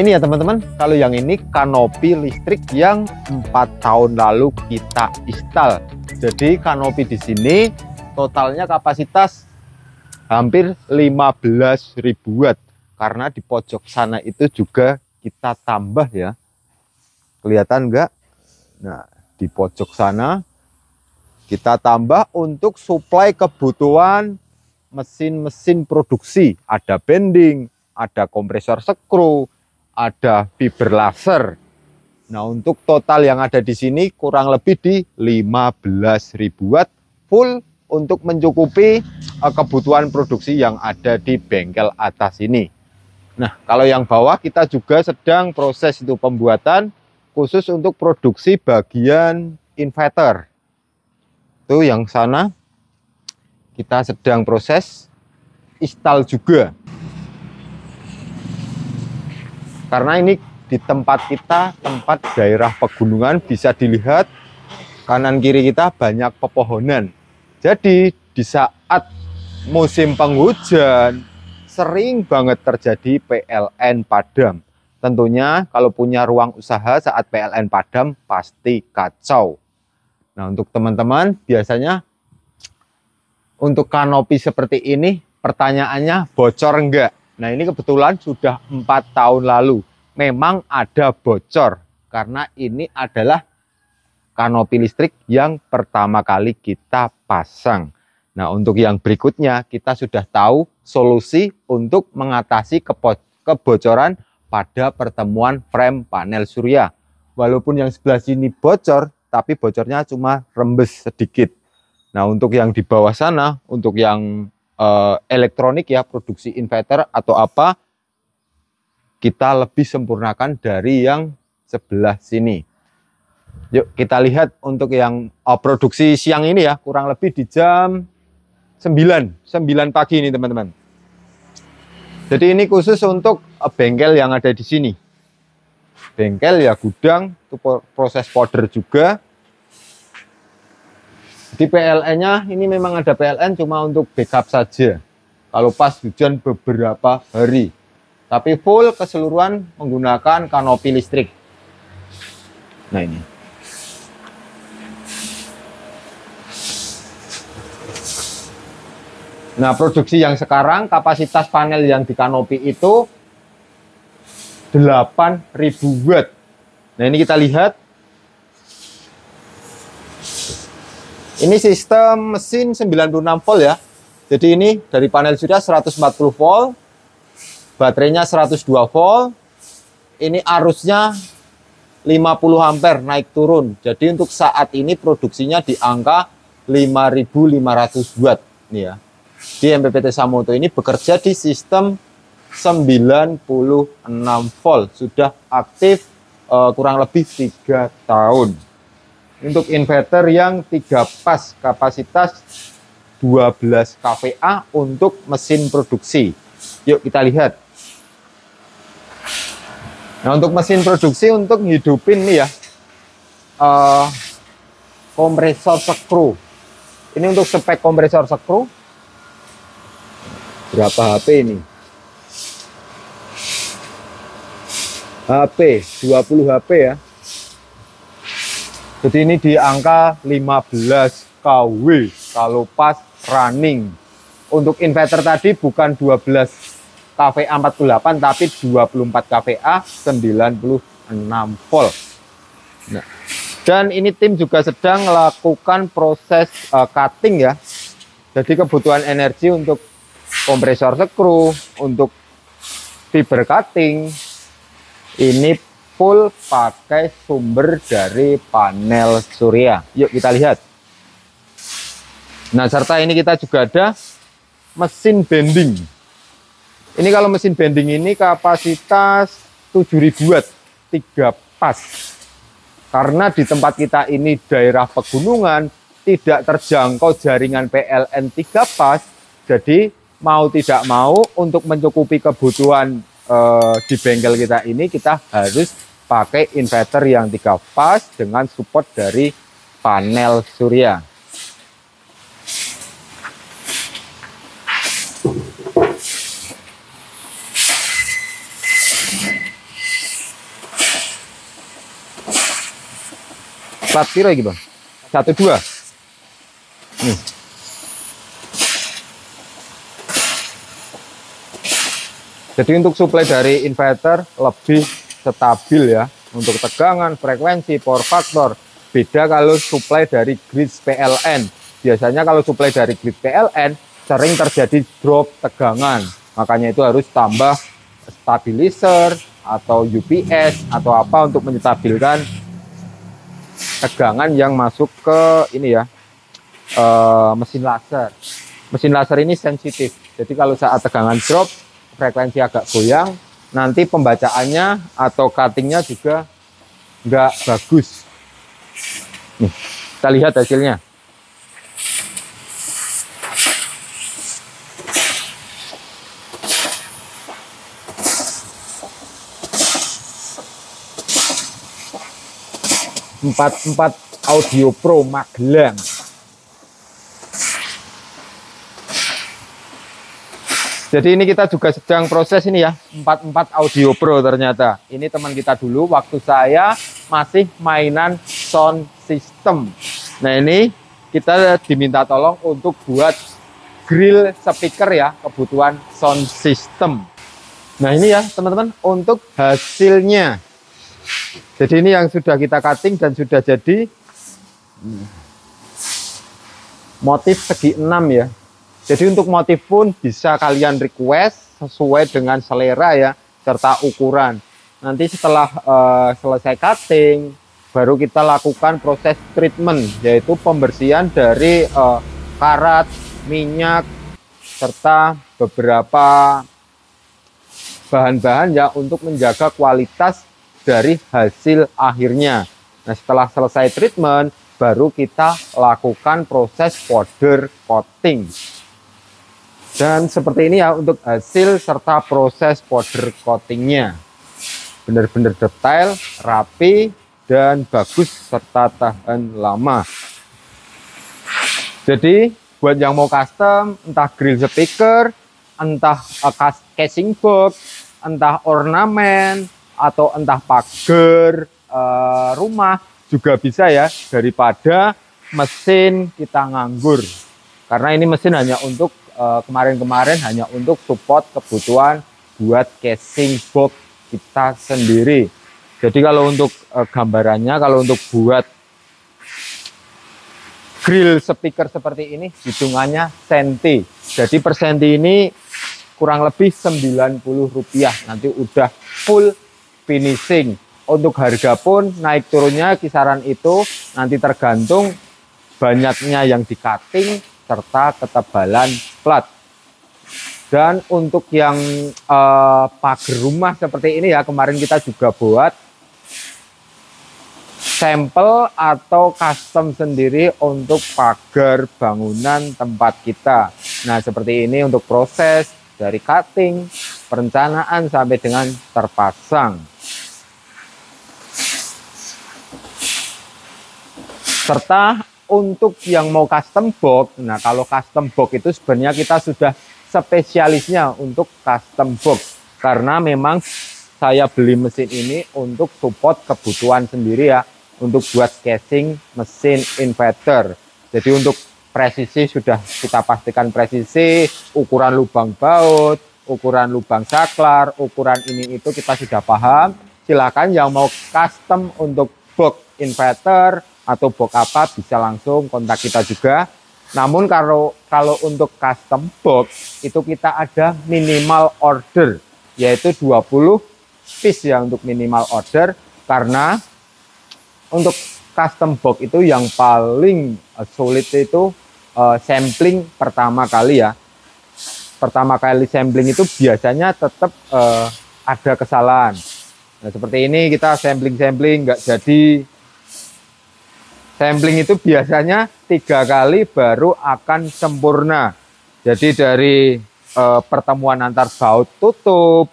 Ini ya teman-teman, kalau yang ini kanopi listrik yang 4 tahun lalu kita install. Jadi kanopi di sini totalnya kapasitas hampir 15.000 watt. Karena di pojok sana itu juga kita tambah ya. Kelihatan enggak? Nah, di pojok sana kita tambah untuk suplai kebutuhan mesin-mesin produksi. Ada bending, ada kompresor skru, ada fiber laser. Nah, untuk total yang ada di sini kurang lebih di 15.000 watt full untuk mencukupi kebutuhan produksi yang ada di bengkel atas ini. Nah, kalau yang bawah kita juga sedang proses itu pembuatan khusus untuk produksi bagian inverter. Itu yang sana kita sedang proses install juga. Karena ini di tempat kita, tempat daerah pegunungan, bisa dilihat kanan kiri kita banyak pepohonan. Jadi di saat musim penghujan sering banget terjadi PLN padam. Tentunya kalau punya ruang usaha saat PLN padam pasti kacau. Nah, untuk teman-teman biasanya untuk kanopi seperti ini pertanyaannya bocor enggak? Nah, ini kebetulan sudah 4 tahun lalu. Memang ada bocor karena ini adalah kanopi listrik yang pertama kali kita pasang. Nah, untuk yang berikutnya kita sudah tahu solusi untuk mengatasi kebocoran pada pertemuan frame panel surya. Walaupun yang sebelah sini bocor, tapi bocornya cuma rembes sedikit. Nah, untuk yang di bawah sana, untuk yang elektronik ya, produksi inverter atau apa, kita lebih sempurnakan dari yang sebelah sini. Yuk kita lihat untuk yang produksi siang ini ya, kurang lebih di jam 9 pagi ini teman-teman. Jadi ini khusus untuk bengkel yang ada di sini. Bengkel ya gudang, itu proses powder juga. Di PLN-nya ini memang ada PLN cuma untuk backup saja. Kalau pas hujan beberapa hari. Tapi full keseluruhan menggunakan kanopi listrik. Nah ini. Nah, produksi yang sekarang kapasitas panel yang di kanopi itu 8.000 watt. Nah, ini kita lihat. Ini sistem mesin 96 volt ya. Jadi ini dari panel surya 140 volt, baterainya 102 volt. Ini arusnya 50 ampere naik turun. Jadi untuk saat ini produksinya di angka 5.500 watt. Ini ya. Di MPPT Samoto ini bekerja di sistem 96 volt. Sudah aktif kurang lebih 3 tahun. Untuk inverter yang 3 pas kapasitas 12 kVA untuk mesin produksi. Yuk kita lihat. Nah, untuk mesin produksi untuk hidupin nih ya kompresor skru. Ini untuk spek kompresor skru. Berapa HP ini? HP 20 HP ya. Jadi ini di angka 15 kW kalau pas running. Untuk inverter tadi bukan 12 kVA 48 tapi 24 kVA 96 volt. Nah, dan ini tim juga sedang melakukan proses cutting ya. Jadi kebutuhan energi untuk kompresor skru, untuk fiber cutting ini full pakai sumber dari panel surya. Yuk kita lihat. Nah, serta ini kita juga ada mesin bending. Ini kalau mesin bending ini kapasitas 7.000 watt, 3 pas. Karena di tempat kita ini daerah pegunungan, tidak terjangkau jaringan PLN 3 pas. Jadi mau tidak mau untuk mencukupi kebutuhan di bengkel kita ini kita harus pakai inverter yang 3 pas dengan support dari panel surya. plat piro iki, Bang? 12. Nih. Jadi untuk suplai dari inverter lebih stabil ya. Untuk tegangan, frekuensi, power factor. Beda kalau suplai dari grid PLN. Biasanya kalau suplai dari grid PLN sering terjadi drop tegangan. Makanya itu harus tambah stabilizer atau UPS atau apa untuk menstabilkan tegangan yang masuk ke ini ya, mesin laser. Mesin laser ini sensitif. Jadi kalau saat tegangan drop, frekuensi agak goyang, nanti pembacaannya atau cuttingnya juga nggak bagus. Nih, kita lihat hasilnya. Empat Audio Pro Magelang. Jadi ini kita juga sedang proses ini ya, 44 Audio Pro ternyata. Ini teman kita dulu waktu saya masih mainan sound system. Nah ini kita diminta tolong untuk buat grill speaker ya, kebutuhan sound system. Nah ini ya teman-teman untuk hasilnya. Jadi ini yang sudah kita cutting dan sudah jadi motif segi 6 ya. Jadi untuk motif pun bisa kalian request sesuai dengan selera ya, serta ukuran. Nanti setelah selesai cutting, baru kita lakukan proses treatment, yaitu pembersihan dari karat, minyak, serta beberapa bahan-bahan ya untuk menjaga kualitas dari hasil akhirnya. Nah setelah selesai treatment, baru kita lakukan proses powder coating. Dan seperti ini ya untuk hasil serta proses powder coatingnya. Benar-benar detail, rapi, dan bagus serta tahan lama. Jadi buat yang mau custom, entah grill speaker, entah casing box, entah ornamen, atau entah pagar rumah juga bisa ya, daripada mesin kita nganggur. Karena ini mesin hanya untuk kemarin-kemarin hanya untuk support kebutuhan buat casing box kita sendiri. Jadi kalau untuk gambarannya, kalau untuk buat grill speaker seperti ini hitungannya senti. Jadi per senti ini kurang lebih Rp90. Nanti udah full finishing. Untuk harga pun naik turunnya kisaran itu nanti tergantung banyaknya yang di cutting serta ketebalan plat. Dan untuk yang pagar rumah seperti ini ya, kemarin kita juga buat sampel atau custom sendiri untuk pagar bangunan tempat kita. Nah seperti ini untuk proses dari cutting, perencanaan sampai dengan terpasang. Serta untuk yang mau custom box, nah kalau custom box itu sebenarnya kita sudah spesialisnya untuk custom box. Karena memang saya beli mesin ini untuk support kebutuhan sendiri ya, untuk buat casing mesin inverter. Jadi untuk presisi sudah kita pastikan presisi, ukuran lubang baut, ukuran lubang saklar, ukuran ini itu kita sudah paham. Silakan yang mau custom untuk box inverter atau box apa bisa langsung kontak kita juga. Namun kalau untuk custom box itu kita ada minimal order, yaitu 20 piece ya untuk minimal order. Karena untuk custom box itu yang paling sulit itu sampling pertama kali ya. Pertama kali sampling itu biasanya tetap ada kesalahan. Nah seperti ini kita sampling nggak jadi. Sampling itu biasanya 3 kali baru akan sempurna. Jadi dari pertemuan antar baut tutup,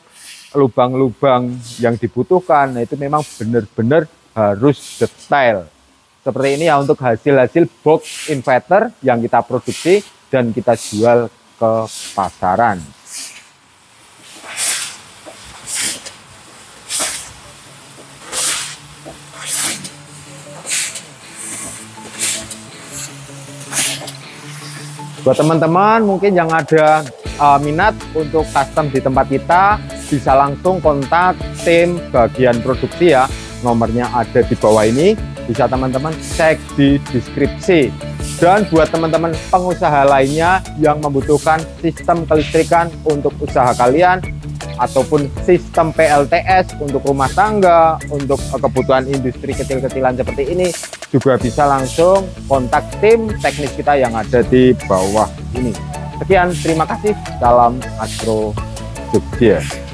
lubang-lubang yang dibutuhkan, nah itu memang benar-benar harus detail. Seperti ini ya untuk hasil-hasil box inverter yang kita produksi dan kita jual ke pasaran. Buat teman-teman mungkin yang ada minat untuk custom di tempat kita, bisa langsung kontak tim bagian produksi ya. Nomornya ada di bawah ini, bisa teman-teman cek di deskripsi. Dan buat teman-teman pengusaha lainnya yang membutuhkan sistem kelistrikan untuk usaha kalian, ataupun sistem PLTS untuk rumah tangga, untuk kebutuhan industri kecil-kecilan seperti ini, juga bisa langsung kontak tim teknis kita yang ada di bawah ini. Sekian, terima kasih. Salam Astro Jogja.